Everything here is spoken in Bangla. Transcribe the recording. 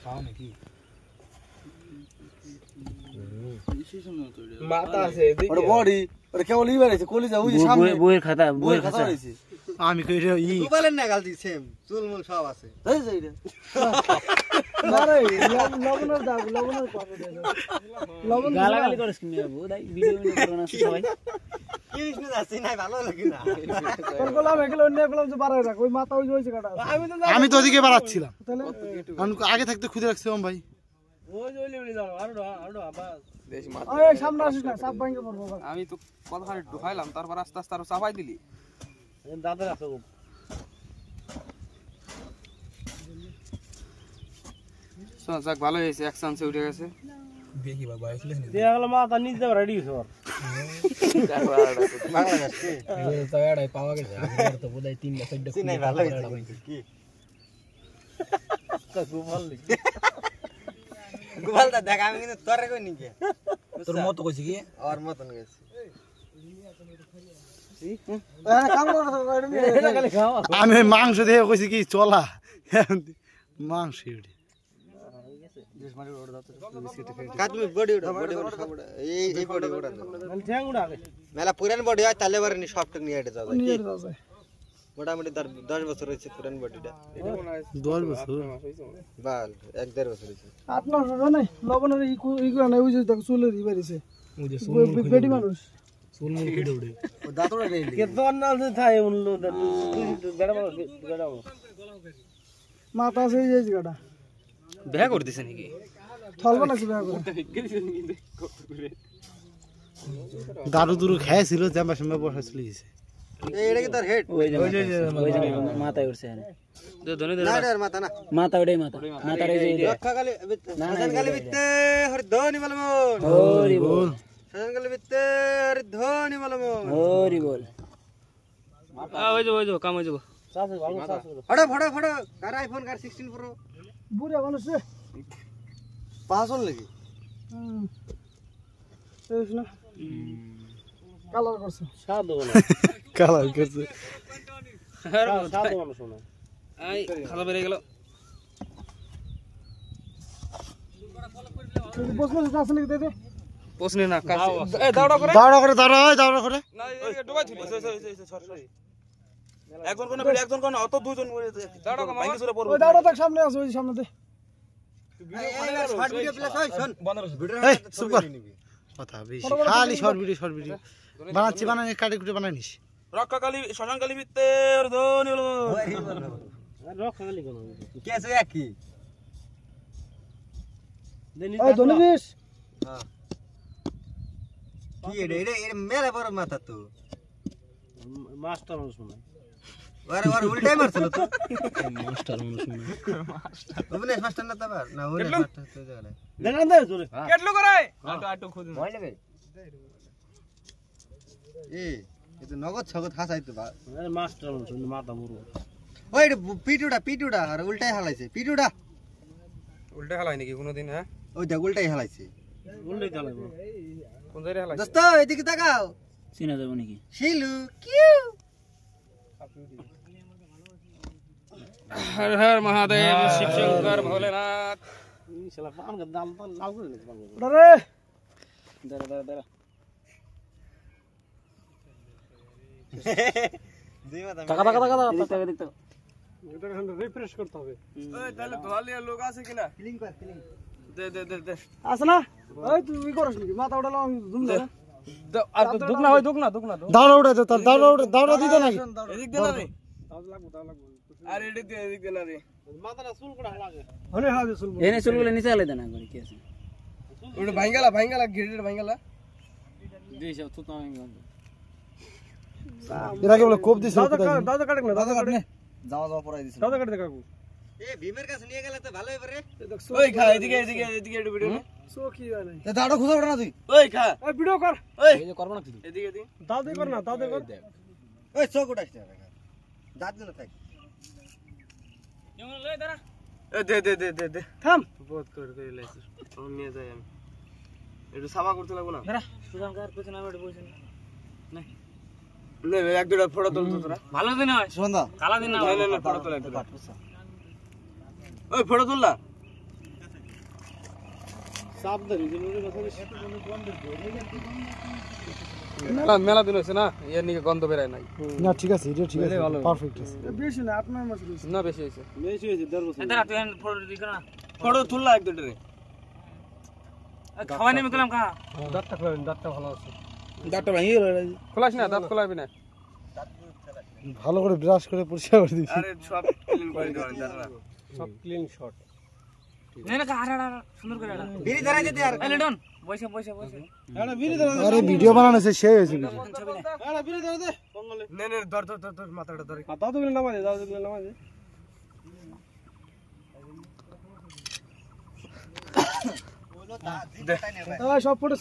খাও নাকি মাথা আছে ওরে বডি ওরে কেবল ইবার আছে কলি যা ওই যে সামনে বইয়ের খাতা রয়েছে আমি কইরা তুই বলেন না গালতি সেম চুলমুল সব আছে এই যে এটা না রে লবণের দাও লবণের পাবে দে লবণ গালাগালি করিস কি বাবু তাই ভিডিও করো না সবাই কি বিষ্ণু যাচ্ছে নাই ভালো লাগে না তোর গোলাম এগুলো অন্য গোলাম যে বাড়ায় রাখ ওই মাথা ওই হইছে কাটা আমি তো ওদিকে বাড়াচ্ছিলাম তাহলে আমি আগে থাকতে খুঁজে রাখছিলাম ভাই ওই লিবলি দাও আরো আবাস দেশি মাথা ওই সামনে আসিস না সাপ ভাঙে পড়বো আমি তো কথাখানি ঢুকাইলাম তারপর আস্তে আস্তে আরো চাপাই দিলি দাদা আছে শোন যাক ভালো হয়েছে এক চান্সে উঠে গেছে দেখি বাবা আসলে দিয়া গেল মাথা নিচ দাও রেডি হইছ বাংলাদেশ কি এই তো এড়াই পাওয়া গেছে আমি তো বোধহয় 3 4টা চিনাই ভালো হইছে কি গোপাল নি গোপালদা দেখ আমি কিন্তু তোরে কই নিকে তোর মত কইছি কি আর মতন গেছে কাম করো এটা খালি খাও আমি মাংস দিয়ে কইছি কি চলা মাংস এডি কাটমি বডি ওটা সব এই বডি ওটা ঠ্যাং উড়া আগে মেলা পুরান বডি হয় তাহলে বারে নি সফট নিয়ে এটা যাবে নিয়ে দাও যায় মোটামুটি 10 বছর হইছে পুরান বডিটা 10 বছর বাল 1.5 বছর হইছে 8-9 নাই লবণের ই করে নাই ওই যে দেখ চুলে দি বাড়িছে ওই যে বেডি মানুষ সুলমুল কিডে উড়ে ও দাঁতটা নেই কে দন না থাই উনলো বেড়া মাথা আছে এই জায়গাটা বিয়া করে দিছে নাকি থলবা না বিয়া করে দারু দুরু খাইছিল জামা সামনে বসাছিল গেছে এইটা কি তোর হেড ওই যে মাথায় উঠছে ধনে না এর মাথা না মাথা ওটাই মাথার এই যে রক্ষা গালি সাজান গালি বিতে হরি ধনি বলমন হরি বল সাজান গালি বিতে হরি ধনি বলমন হরি বল ওই যে কাম হয়ে যাব সাসে ভালো সাসে ফটো কার আইফোন কার 16 প্রো বুড়া মানুষ রে পাসন লাগি এই না কালার করছে সাদো না কালার করছে সাদো মানুষ না আই খালা বেরে গেল বস বস আছে নাকি দে পোছনে না এই দাওড়া করে দাওড়া করে না এই ডুবাই থুলি সরি একজন কোন অত দুইজন দাওড়া কম বাইকে সরে পড়ব ওই দাঁড়া থাক সামনে আছে ওই সামনে দে এই শর্ট ভিডিও প্লে শোন ভিডিও এই চুপ কর কথা বেশি খালি শর্ট ভিডিও বানাচ্ছি কাটি কুটি বানাইনিস রক্ষা কালী শ্মশান কালী বিতে ধনি বলবো রক খালি কোন কে আছে কি ওই ধনিস হ্যাঁ কি এটা মেলা বড় মাথা তো মাস্টার মানুষ না ওরে উল্টাই মারছিল তো মাস্টার মানুষ অবিনাশ মাস্টার না তাবার না অবিনাশ মাস্টার তো জানে দেন দে জোরে কেটলো করে আটো খুদ ভয় লাগে এই এটা নগদ ছগত হাসাই তো আরে মাস্টার মানুষ মাথা মুরু ওই পিটুডা আর উল্টাই হালাইছে পিটুডা উল্টা হালাই নাকি কোনদিন হ্যাঁ ওই দেখ উল্টাই হালাইছে উল্টাই চালাবো কোন জায়গায় হালাই দোস্ত এদিকে তাকাও চিনা যাবে নাকি শিলু কিউ হর হর মহাদেব শিব শঙ্কর ভোলেনাথ শালা পান का दाम तो लाल করে নে পান দাঁড়া টাকা দেখতে এটা রিফ্রেশ করতে হবে ওই তাহলে ধোয়ালিয়া লোক আছে কিনা ফিলিং কর ফিলিং দে আছে না ওই তুই করছ নাকি মাথা উঠালো আমি জুম ধরে আর দুক না হয় দুক না দাওড়া উড়ে তো দাওড়া দিতে নাকি এদিক দে না রে তাও লাগবো আর এদিক দে না রে মাথাটা চুল করে লাগে হলে হাতে চুল এনে চুলগুলো নিচে আলাই দেনা করে কি আছে ওটা ভাঙ্গালা গেটের ভাঙ্গালা দেশ তো তো আমি এর আগে বলে কোপ দিছ দাদা কাটক না দাদা কাটনে যাওয়া পড়াই দিছ দাদা কাটতে কাকু এ ভীমের কাছে নিয়ে গেলে তো ভালোই পারে ওই খা এদিকে একটু ভিডিও সো কি জানে তে দাঁড়ো খুঁজে ওঠা না তুই ওই খা এই ভিডিও কর ওই এই যে করব না তুই এদিকে দাদা কর না দাদা কর ওই চোখ উঠাইছ না দাঁত না থাক কেমন লই দাঁড়া দে থাম বহুত করে লাইছিস আমি নিয়ে যাই আমি একটু সাবা করতে লাগবো না দাঁড়া সুজানকার পেছনে আমি ওটা বসে না নে এক দুটো ফটো তুল তোরা ভালো দিন হয় সুন্দর কালা দিন না না ফটো তুল একটা ওই ফটো তুল না চাপ ধরি জরুরি কথা মেলা দিন হয়েছে না এর নিকে গন্ধ বেরায় নাই না ঠিক আছে এটা ঠিক আছে পারফেক্ট আছে বেশি না 8-9 মাস হয়েছে না বেশি হয়েছে বেশি হয়েছে 1.5 বছর দাঁড়া তুই ফটো দিক না ফটো তুললা এক দুটো রে খাওয়া নেমে গেলাম কা দাঁতটা খোলাবেন দাঁতটা ভালো আছে দাঁতটা ভাঙিয়ে গেল খোলাস না দাঁত খোলাবি না ভালো করে ব্রাশ করে পরিষ্কার করে দিছি আরে সব ক্লিন করে দেওয়া দাঁড়া সব ক্লিন শট না না সুন্দর করে বিড়ি ধরে যেতে আর এই লিটন বসে আরে বিড়ি ধরে আরে ভিডিও বানানো আছে সেই হয়েছে ভিডিও আরে বিড়ি ধরে দে বঙ্গলে নে নে ধর মাথাটা ধরে দাও তো নামা দে দাও তো নামা দে সব ফটো